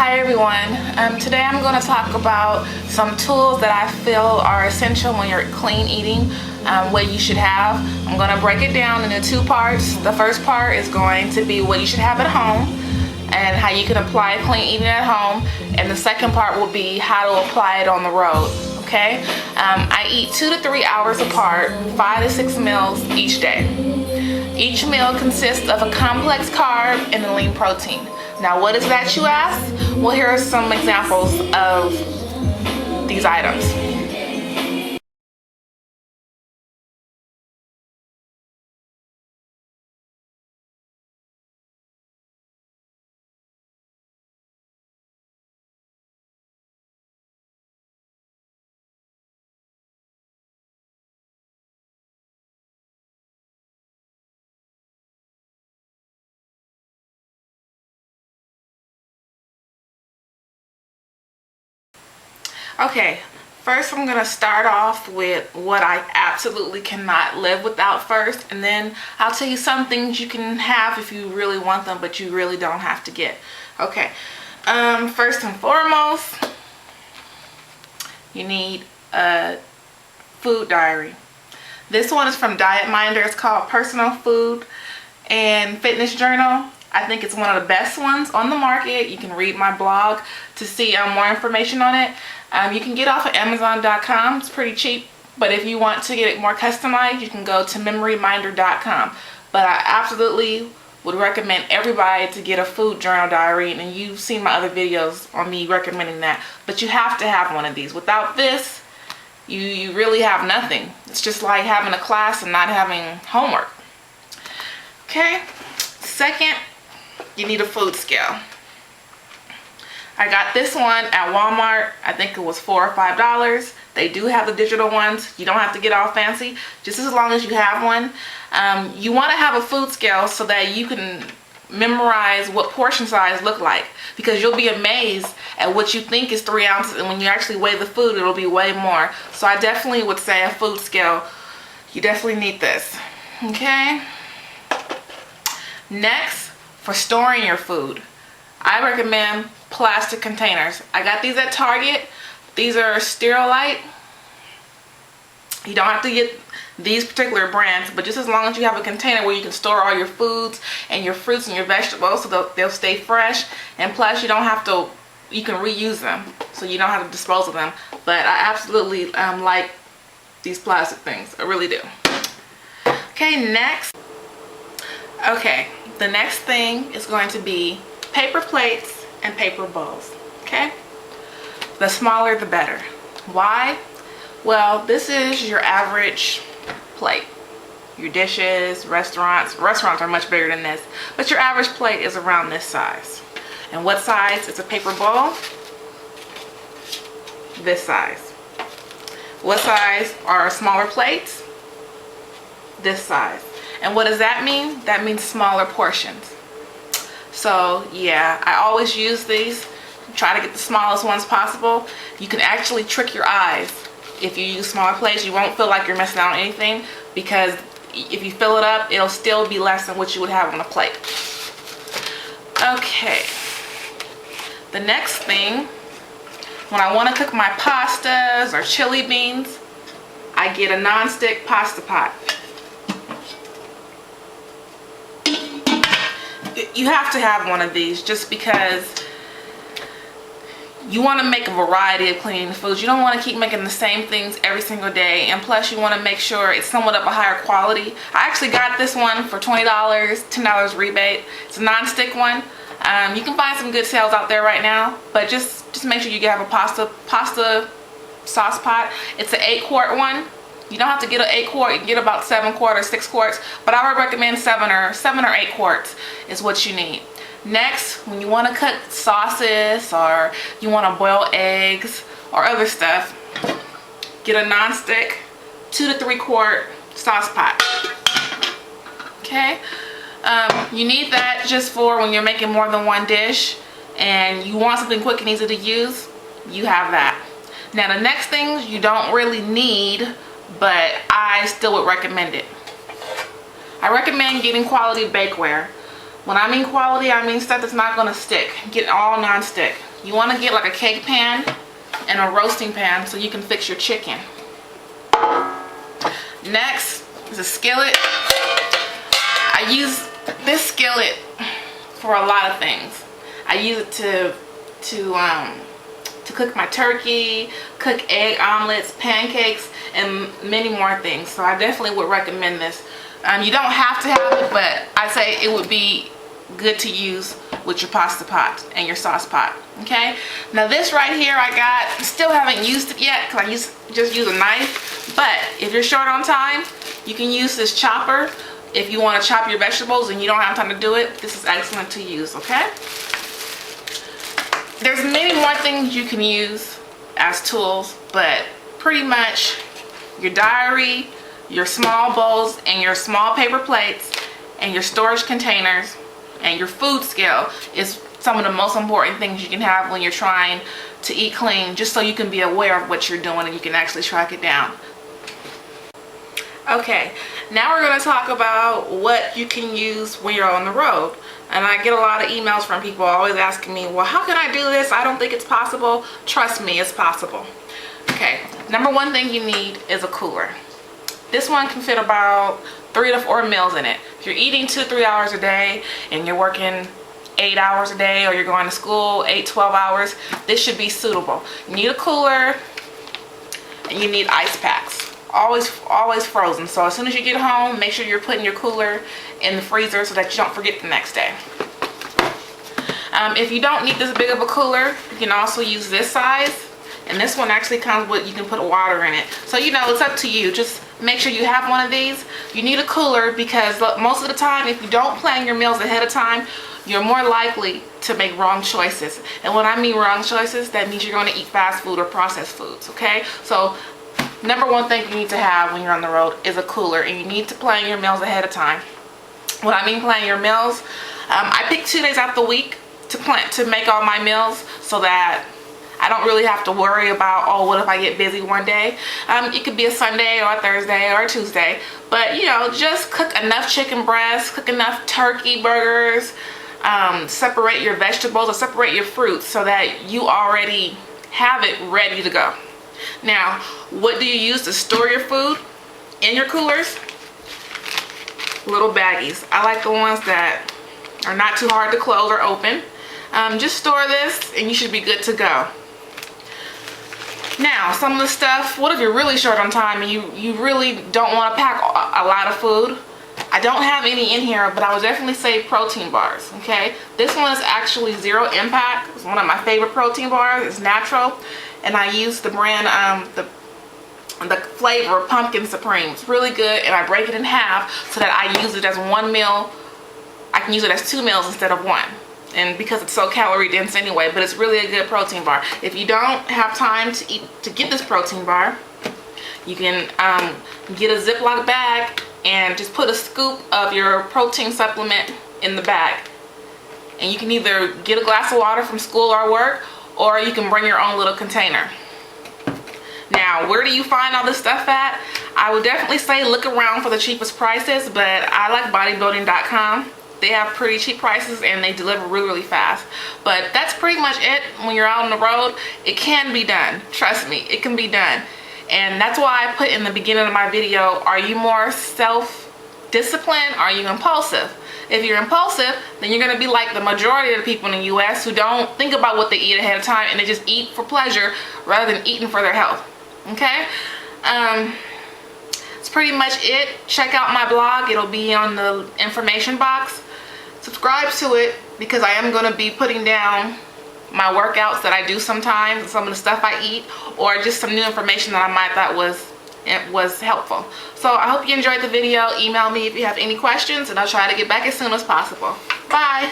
Hi everyone. Today I'm going to talk about some tools that I feel are essential when you're clean eating, what you should have. I'm going to break it down into two parts. The first part is going to be what you should have at home and how you can apply clean eating at home, and the second part will be how to apply it on the road. Okay? I eat 2 to 3 hours apart, 5 to 6 meals each day. Each meal consists of a complex carb and a lean protein. Now, what is that, you ask? Well, here are some examples of these items. Okay, first I'm gonna start off with what I absolutely cannot live without first, and then I'll tell you some things you can have if you really want them, but you really don't have to get. Okay, first and foremost, you need a food diary. This one is from Diet Minder. It's called Personal Food and Fitness Journal. I think it's one of the best ones on the market. You can read my blog to see more information on it. You can get off of Amazon.com. It's pretty cheap, but if you want to get it more customized, you can go to memoryminder.com. But I absolutely would recommend everybody to get a food journal diary, and you've seen my other videos on me recommending that. But you have to have one of these. Without this, you really have nothing. It's just like having a class and not having homework. Okay, second, you need a food scale. I got this one at Walmart. I think it was $4 or $5. They do have the digital ones. You don't have to get all fancy, just as long as you have one. You want to have a food scale so that you can memorize what portion size look like, because you'll be amazed at what you think is 3 ounces, and when you actually weigh the food, it'll be way more. So I definitely would say a food scale. You definitely need this. Okay. Next, for storing your food, I recommend plastic containers. I got these at Target. These are Sterilite. You don't have to get these particular brands, but just as long as you have a container where you can store all your foods and your fruits and your vegetables, so they'll stay fresh, and plus you don't have to, you can reuse them, so you don't have to dispose of them. But I absolutely like these plastic things. I really do. Okay, next. Okay, the next thing is going to be paper plates and paper bowls. Okay, the smaller the better. Why? Well, this is your average plate. Your dishes, restaurants are much bigger than this, but your average plate is around this size. And what size is a paper bowl? This size. What size are smaller plates? This size. And what does that mean? That means smaller portions. So yeah, I always use these. Try to get the smallest ones possible. You can actually trick your eyes. If you use smaller plates, you won't feel like you're missing out on anything, because if you fill it up, it'll still be less than what you would have on a plate. Okay. The next thing, when I want to cook my pastas or chili beans, I get a non-stick pasta pot. You have to have one of these just because you want to make a variety of cleaning foods. You don't want to keep making the same things every single day, and plus you want to make sure it's somewhat of a higher quality. I actually got this one for $20, $10 rebate. It's a non-stick one. You can find some good sales out there right now, but just make sure you have a pasta sauce pot. It's an 8-quart one. You don't have to get an 8-quart. You can get about 7 quarts, 6 quarts, but I would recommend 7 or 8 quarts is what you need. Next, when you want to cook sauces or you want to boil eggs or other stuff, get a non-stick 2 to 3 quart sauce pot. Okay, you need that just for when you're making more than one dish and you want something quick and easy to use. You have that. Now the next things you don't really need, but I still would recommend it. I recommend getting quality bakeware. When I mean quality, I mean stuff that's not going to stick. Get all non-stick. You want to get like a cake pan and a roasting pan so you can fix your chicken. Next is a skillet. I use this skillet for a lot of things. I use it to cook my turkey, cook egg omelets, pancakes, and many more things. So I definitely would recommend this. You don't have to have it, but I say it would be good to use with your pasta pot and your sauce pot. Okay, now this right here I got, still haven't used it yet because I just use a knife, but if you're short on time, you can use this chopper. If you want to chop your vegetables and you don't have time to do it, this is excellent to use. Okay, there's many more things you can use as tools, but pretty much your diary, your small bowls, and your small paper plates, and your storage containers, and your food scale is some of the most important things you can have when you're trying to eat clean, just so you can be aware of what you're doing and you can actually track it down. Okay, now we're going to talk about what you can use when you're on the road. And I get a lot of emails from people always asking me, well, how can I do this? I don't think it's possible. Trust me, it's possible. Okay, number one thing you need is a cooler. This one can fit about 3 to 4 meals in it. If you're eating 2-3 hours a day and you're working 8 hours a day, or you're going to school 8-12 hours, this should be suitable. You need a cooler and you need ice packs. Always frozen. So as soon as you get home, make sure you're putting your cooler in the freezer so that you don't forget the next day. If you don't need this big of a cooler, you can also use this size. And this one actually comes with, you can put water in it. So you know, it's up to you. Just make sure you have one of these. You need a cooler because most of the time, if you don't plan your meals ahead of time, you're more likely to make wrong choices. And when I mean wrong choices, that means you're going to eat fast food or processed foods, okay? So number one thing you need to have when you're on the road is a cooler, and you need to plan your meals ahead of time. When I mean plan your meals, I pick 2 days out the week to make all my meals so that I don't really have to worry about, oh, what if I get busy one day? It could be a Sunday or a Thursday or a Tuesday, but you know, just cook enough chicken breasts, cook enough turkey burgers, separate your vegetables or separate your fruits so that you already have it ready to go. Now, what do you use to store your food in your coolers? Little baggies. I like the ones that are not too hard to close or open. Just store this and you should be good to go. Now, some of the stuff, what if you're really short on time and you really don't want to pack a lot of food? I don't have any in here, but I would definitely say protein bars, okay? This one is actually zero impact. It's one of my favorite protein bars. It's natural, and I use the brand, the flavor Pumpkin Supreme. It's really good, and I break it in half so that I use it as one meal. I can use it as 2 meals instead of 1. And because it's so calorie dense anyway, but it's really a good protein bar. If you don't have time to get this protein bar, you can get a Ziploc bag and just put a scoop of your protein supplement in the bag. And you can either get a glass of water from school or work, or you can bring your own little container. Now, where do you find all this stuff at? I would definitely say look around for the cheapest prices, but I like bodybuilding.com. They have pretty cheap prices and they deliver really fast. But that's pretty much it. When you're out on the road, it can be done. Trust me, it can be done. And that's why I put in the beginning of my video, are you more self-disciplined or are you impulsive? If you're impulsive, then you're going to be like the majority of the people in the US who don't think about what they eat ahead of time and they just eat for pleasure rather than eating for their health. Okay? That's pretty much it. Check out my blog. It'll be on the information box. Subscribe to it because I am going to be putting down my workouts that I do sometimes, some of the stuff I eat, or just some new information that I might thought was helpful. So I hope you enjoyed the video. Email me if you have any questions and I'll try to get back as soon as possible. Bye.